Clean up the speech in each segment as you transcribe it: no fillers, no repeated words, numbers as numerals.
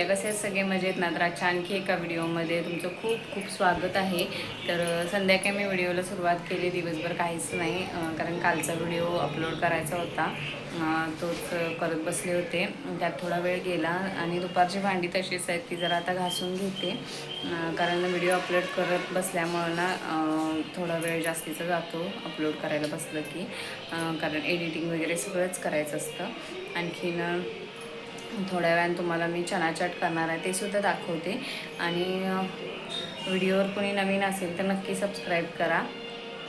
कसे सगळे मजेत ना? तर आजच्या आणखी एका व्हिडिओमध्ये तुमचं खूप खूप स्वागत आहे. तर संध्याकाळी मी व्हिडिओला सुरुवात केली, दिवसभर काहीच नाही, कारण कालचा व्हिडिओ अपलोड करायचा होता, तोच करत बसले होते. त्यात थोडा वेळ गेला आणि दुपारची भांडी तशीच आहेत, ती जरा आता घासून घेते, कारण व्हिडिओ अपलोड करत बसल्यामुळं ना थोडा वेळ जास्तीचा जातो अपलोड करायला बसलं की, कारण एडिटिंग वगैरे सगळंच करायचं असतं. आणखीन थोड्या वेळाने तुम्हाला मी चना चाट करणार आहे ते सुद्धा दाखवते. आणि व्हिडिओवर कोणी नवीन असेल तर नक्की सबस्क्राईब करा.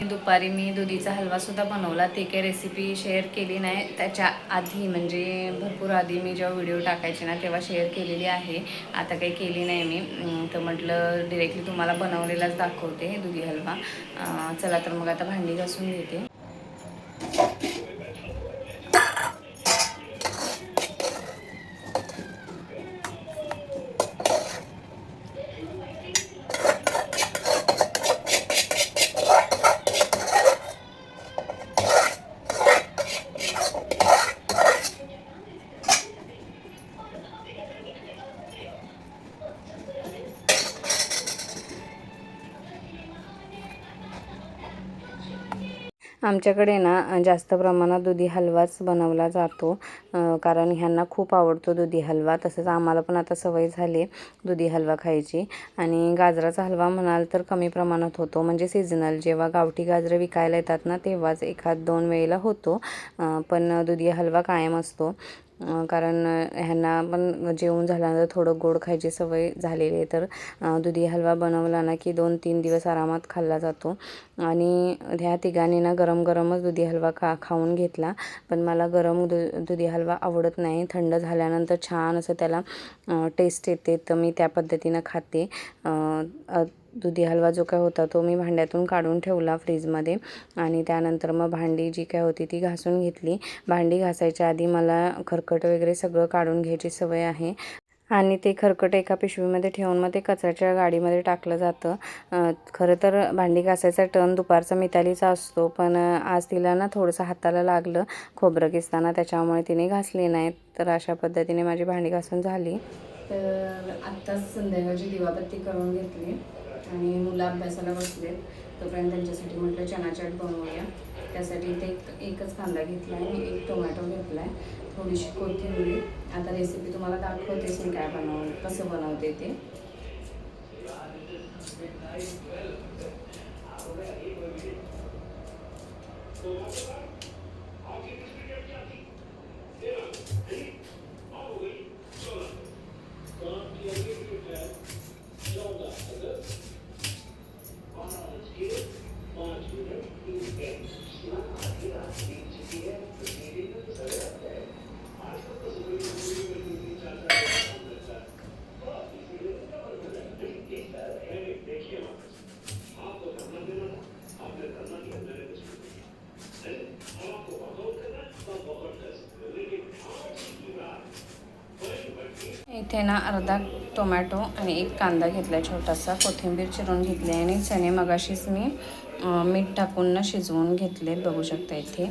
दुपारी मी दुधीचा हलवासुद्धा बनवला, ते काही रेसिपी शेअर केली नाही, त्याच्या आधी म्हणजे भरपूर आधी मी जेव्हा व्हिडिओ टाकायचे ना तेव्हा शेअर केलेली आहे. आता काही केली नाही मी, तर म्हटलं डिरेक्टली तुम्हाला बनवलेलाच दाखवते दुधी हलवा. चला तर मग आता भांडी घासून घेते. आमच्याकडे ना जास्त प्रमाणात दुधी हलवाच बनवला जातो, कारण ह्यांना खूप आवडतो दुधी हलवा. तसंच आम्हाला पण आता सवय झाली दुधी हलवा खायची. आणि गाजराचा हलवा म्हणाल तर कमी प्रमाणात होतो, म्हणजे सीझनल जेव्हा गावठी गाजरं विकायला येतात ना तेव्हाच एखाद 2 वेळेला होतो, पण दुधी हलवा कायम असतो. कारण ह्यांना पण जेवून झाल्यानंतर थोडं गोड खायची सवय झालेली आहे, तर दुधी हलवा बनवला ना की 2-3 दिवस आरामात खाल्ला जातो. आणि ह्या तिघांनी ना गरम गरमच दुधी हलवा खाऊन घेतला, पण मला गरम दुधी हलवा आवडत नाही. थंड झाल्यानंतर छान असं त्याला टेस्ट येते, तर मी त्या पद्धतीनं खाते. दुधी हलवा जो काय होता तो मी भांड्यातून काढून ठेवला फ्रीजमध्ये, आणि त्यानंतर मग भांडी जी काय होती ती घासून घेतली. भांडी घासायच्या आधी मला खरकट वगैरे सगळं काढून घ्यायची सवय आहे, आणि ते खरकट एका पिशवीमध्ये ठेवून मग ते कचऱ्याच्या गाडीमध्ये टाकलं जातं. खरं तर भांडी घासायचा टर्न दुपारचा मितालीचा असतो, पण आज तिला ना थोडंसं हाताला लागलं खोबरं किसताना, त्याच्यामुळे तिने घासली नाही. तर अशा पद्धतीने माझी भांडी घासून झाली. तर आत्ताच संध्याकाळची दिवाबत्ती करून घेतली आणि मुलं अभ्यासाला बसले, तोपर्यंत त्यांच्यासाठी म्हटलं चना चाट बनवूया. त्यासाठी ते एकच कांदा घेतला आहे आणि एक टोमॅटो घेतला आहे, थोडीशी कोथिंबीर. आता रेसिपी तुम्हाला दाखवतेच मी काय कसं बनवते ते. इथे ना अर्धा टोमॅटो आणि एक कांदा घेतला, छोटासा कोथिंबीर चिरून घेतली, आणि चणे मगाशीच मी मीठ टाकून ना शिजवून घेतले, बघू शकता इथे.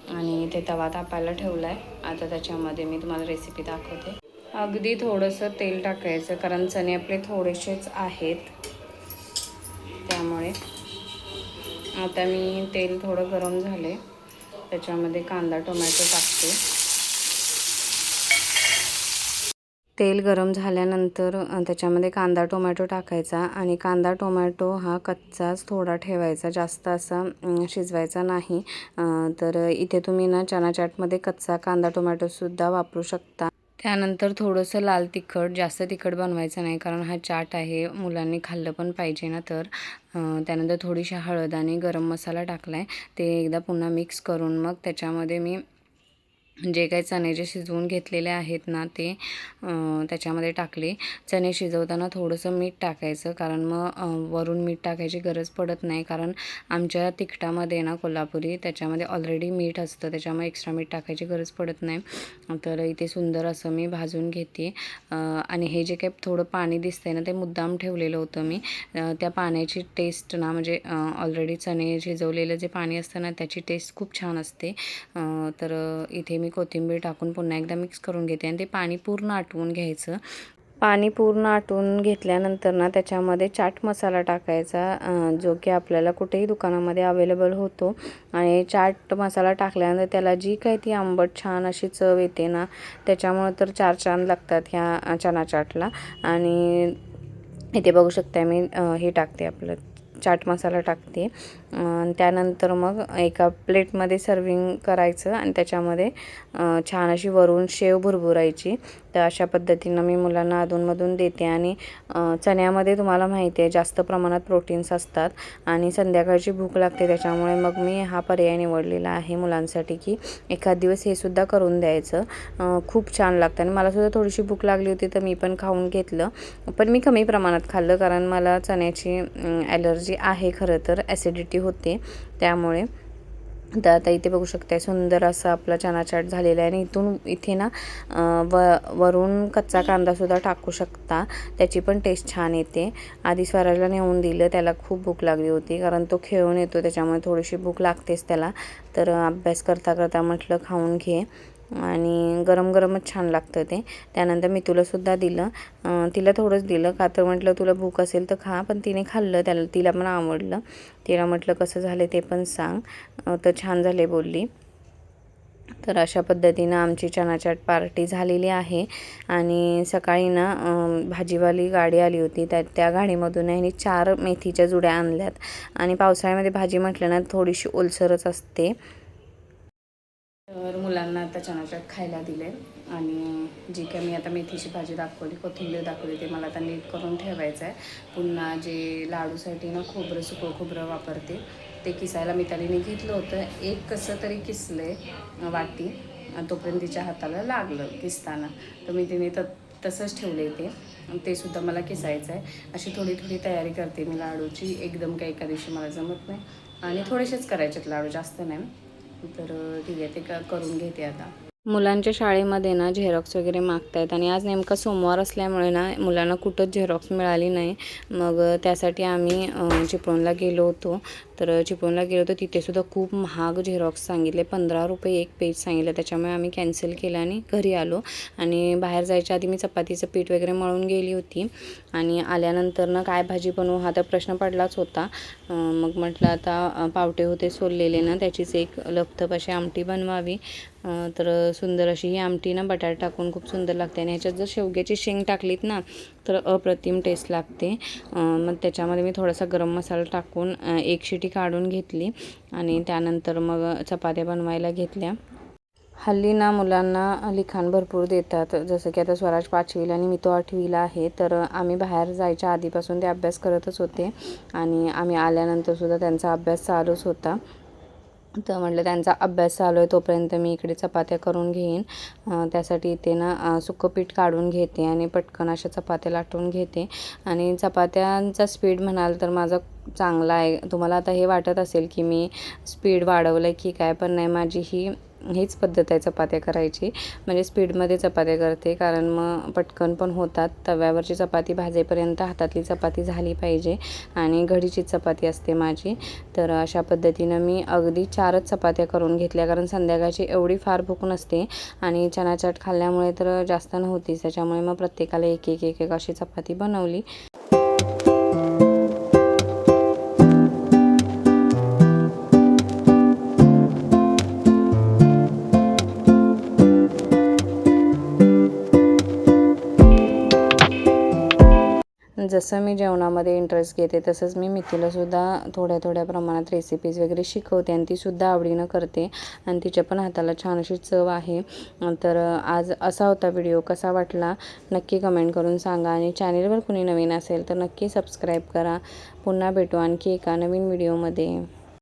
आणि इथे तवा तापायला ठेवला आहे. आता त्याच्यामध्ये मी तुम्हाला रेसिपी दाखवते. अगदी थोडंसं तेल टाकायचं, कारण चणे आपले थोडेसेच आहेत, त्यामुळे. आता मी तेल थोडं गरम झाले, त्याच्यामध्ये कांदा टोमॅटो टाकते. तेल गरम झाल्यानंतर त्याच्यामध्ये कांदा टोमॅटो टाकायचा, आणि कांदा टोमॅटो हा कच्चाच थोडा ठेवायचा, जास्त असा शिजवायचा नाही. तर इथे तुम्ही ना चना चाटमध्ये कच्चा कांदा टोमॅटोसुद्धा वापरू शकता. त्यानंतर थोडंसं लाल तिखट, जास्त तिखट बनवायचं नाही, कारण हा चाट आहे, मुलांनी खाल्लं पण पाहिजे ना. तर त्यानंतर थोडीशी हळद आणि गरम मसाला टाकला आहे, ते एकदा पुन्हा मिक्स करून मग त्याच्यामध्ये मी जे काही चणे जे शिजवून घेतलेले आहेत ना ते त्याच्यामध्ये टाकले. चणे शिजवताना थोडंसं मीठ टाकायचं, कारण मग वरून मीठ टाकायची गरज पडत नाही, कारण आमच्या तिखटामध्ये ना कोल्हापुरी त्याच्यामध्ये ऑलरेडी मीठ असतं, त्याच्यामुळे एक्स्ट्रा मीठ टाकायची गरज पडत नाही. तर इथे सुंदर असं मी भाजून घेते. आणि हे जे काही थोडं पाणी दिसतंय ना ते मुद्दाम ठेवलेलं होतं मी. त्या पाण्याची टेस्ट ना, म्हणजे ऑलरेडी चणे शिजवलेलं जे पाणी असतं ना त्याची टेस्ट खूप छान असते. तर इथे मी कोथिंबीर टाकून पुन्हा एकदा मिक्स करून घेते, आणि ते पाणी पूर्ण आटवून घ्यायचं. पाणी पूर्ण आटून घेतल्यानंतर ना त्याच्यामध्ये चाट मसाला टाकायचा, जो की आपल्याला कुठेही दुकानामध्ये अवेलेबल होतो. आणि चाट मसाला टाकल्यानंतर त्याला जी काही ती आंबट छान अशी चव येते ना, त्याच्यामुळे तर चार चांद लागतात ह्या चना चाटला. आणि इथे बघू शकता मी हे टाकते, आपलं चाट मसाला टाकते. त्यानंतर मग एका प्लेटमध्ये सर्विंग करायचं आणि त्याच्यामध्ये छान अशी वरून शेव भुरभुरायची. तर अशा पद्धतीनं मी मुलांना अधूनमधून देते. आणि चण्यामध्ये तुम्हाला माहिती आहे जास्त प्रमाणात प्रोटीन्स असतात आणि संध्याकाळची भूक लागते, त्याच्यामुळे मग मी हा पर्याय निवडलेला आहे मुलांसाठी, की एखाद दिवस हे सुद्धा करून द्यायचं. खूप छान लागतं. आणि मलासुद्धा थोडीशी भूक लागली होती तर मी पण खाऊन घेतलं, पण मी कमी प्रमाणात खाल्लं कारण मला चण्याची ॲलर्जी आहे खरं तर, ॲसिडिटी होते त्यामुळे. तर आता इथे बघू शकता सुंदर असा आपला चना चाट झालेला आहे. आणि इथे ना वरून कच्चा कांदासुद्धा टाकू शकता, त्याची पण टेस्ट छान येते. आधी स्वराजला नेऊन दिलं, त्याला खूप भूक लागली होती कारण तो खेळून येतो, त्याच्यामुळे थोडीशी भूक लागतेच त्याला. तर अभ्यास करता करता म्हटलं खाऊन घे, आणि गरम गरमच छान लागतं ते. त्यानंतर मी तुलासुद्धा दिलं, तिला थोडंच दिलं का तर म्हटलं तुला भूक असेल तर खा, पण तिने खाल्लं, तिला पण आवडलं. तिला म्हटलं कसं झालं ते पण सांग, तर छान झाले बोलली. तर अशा पद्धतीनं आमची चना चाट पार्टी झालेली आहे. आणि सकाळी ना भाजीवाली गाडी आली होती, त्या गाडीमधून यांनी 4 मेथीच्या जुड्या आणल्यात. आणि पावसाळ्यामध्ये भाजी म्हटलं ना थोडीशी ओलसरच असते. तर मुलांना आता चना चाट खायला दिले. आणि जी काय मी आता मेथीची भाजी दाखवली, कोथिंबीर दाखवली, ते मला आता नीट करून ठेवायचं आहे. पुन्हा जे लाडूसाठी ना सुकं खोबरं वापरते, ते किसायला मितालीने घेतलं होतं. एक कसं तरी किसले वाटी, आणि तोपर्यंत तिच्या हाताला लागलं किसताना, तर मी तिने तसंच ठेवले ते सुद्धा मला किसायचं आहे. अशी थोडी थोडी तयारी करते मी लाडूची, एकदम काही एका दिवशी मला जमत नाही. आणि थोडेसेच करायचेत लाडू, जास्त नाही. तर ठीक आहे, ते करून घेते आता. मुलांच्या शाळेमध्ये ना झेरॉक्स वगैरे मागतायत, आणि आज नेमका सोमवार असल्यामुळे ना मुलांना कुठंच झेरॉक्स मिळाली नाही. मग त्यासाठी आम्ही चिपळूणला गेलो होतो. तर चिपळूणला गेलो होतो, तिथेसुद्धा खूप महाग झेरॉक्स सांगितले, 15 रुपये एक पेज सांगितलं. त्याच्यामुळे आम्ही कॅन्सल केलं आणि घरी आलो. आणि बाहेर जायच्या आधी मी चपातीचं पीठ वगैरे मळून गेली होती. आणि आल्यानंतर ना काय भाजी बनवू हा तर प्रश्न पडलाच होता. मग म्हटलं आता पावटे होते सोललेले ना, त्याचीच एक लपतप अशी आमटी बनवावी. तर सुंदर अशी ही आमटी ना बटाटा टाकून खूप सुंदर लागते. आणि ह्याच्यात जर शेवग्याची शेंग टाकलीत ना तर अप्रतिम टेस्ट लागते. मग त्याच्यामध्ये मी थोडासा गरम मसाला टाकून एक शिटी काढून घेतली. आणि त्यानंतर मग चपात्या बनवायला घेतल्या. हल्ली ना मुलांना लिखाण भरपूर देतात, जसं की आता स्वराज 5वीला आणि मी तो 8वीला आहे. तर आम्ही बाहेर जायच्या आधीपासून ते अभ्यास करतच होते, आणि आम्ही आल्यानंतरसुद्धा त्यांचा अभ्यास चालूच होता. तर म्हटलं त्यांचा अभ्यास चालू आहे तोपर्यंत मी इकडे चपात्या करून घेईन. त्यासाठी इथे ना सुकं पीठ काढून घेते आणि पटकन अशा चपात्या लाटून घेते. आणि चपात्यांचा स्पीड म्हणाल तर माझा चांगला आहे. तुम्हाला आता हे वाटत असेल की मी स्पीड वाढवलं आहे की काय, पण नाही, माझी हीच पद्धत आहे चपात्या करायची. म्हणजे स्पीडमध्ये चपात्या करते, कारण मग पटकन पण होतात. तव्यावरची चपाती भाजेपर्यंत हातातली चपाती झाली पाहिजे, आणि घडीची चपाती असते माझी. तर अशा पद्धतीनं मी अगदी 4च चपात्या करून घेतल्या, कारण संध्याकाळची एवढी फार भूक नसते. आणि चना चाट खाल्ल्यामुळे तर जास्त नव्हतीच, त्याच्यामुळे मग प्रत्येकाला एक एक एक एक अशी चपाती बनवली. जसं मी जेवणामध्ये इंटरेस्ट घेते तसंच मी मितीलासुद्धा थोड्या थोड्या प्रमाणात रेसिपीज वगैरे शिकवते, आणि तीसुद्धा आवडीनं करते, आणि तिच्या पण हाताला छान अशी चव आहे. तर आज असा होता व्हिडिओ. कसा वाटला नक्की कमेंट करून सांगा, आणि चॅनेलवर कुणी नवीन असेल तर नक्की सबस्क्राईब करा. पुन्हा भेटू आणखी एका नवीन व्हिडिओमध्ये.